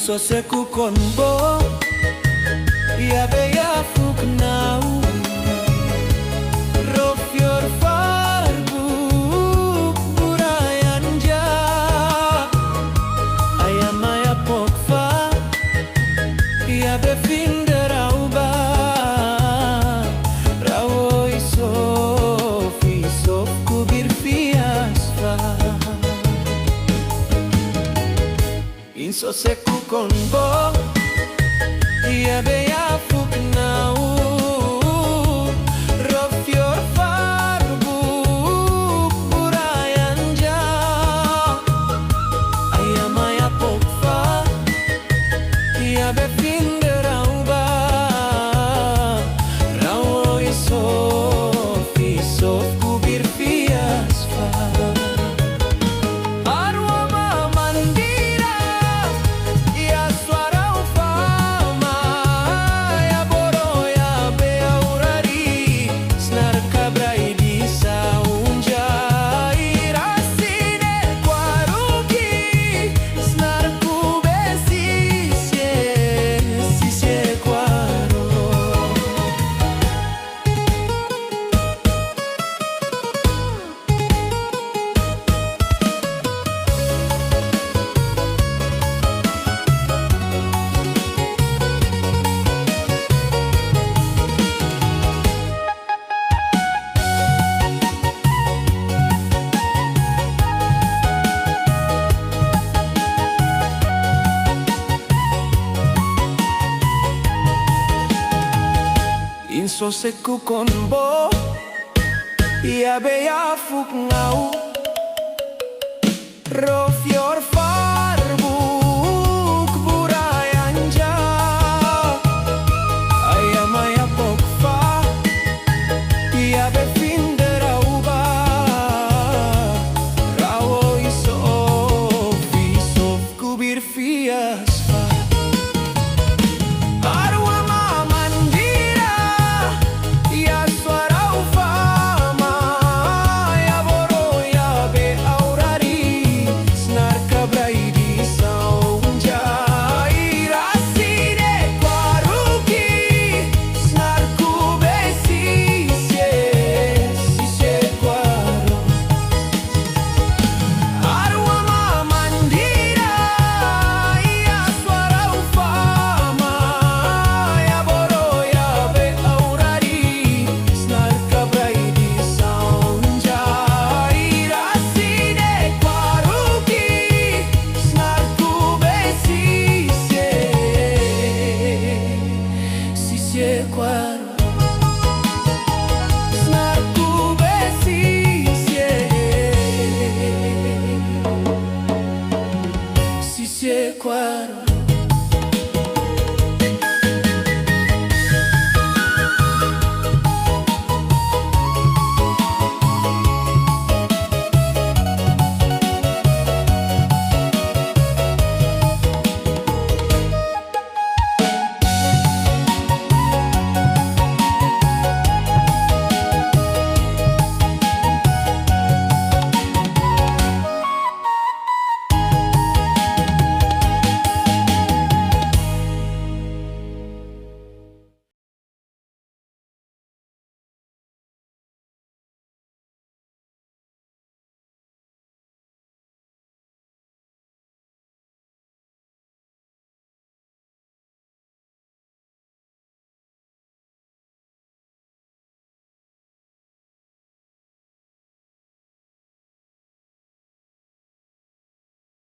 Insoseku konbo Yabe yafuk nau Rofyor farbu Burayanja Ayamaya pokfa Yabe finder auba Rawo isof kubir fiasfa Insoseku konbo Yabe yafuk nau Rofyor farbu Burayanja Ayamaya pokfa Yabe finder auba Rawo isof kubir fiasfa Insoseku konbo Yabe yafuk nau Rofyor farbu Burayanja Ayamaya pokfa Yabe finder auba Rawo isof kubir fiasfa Quoi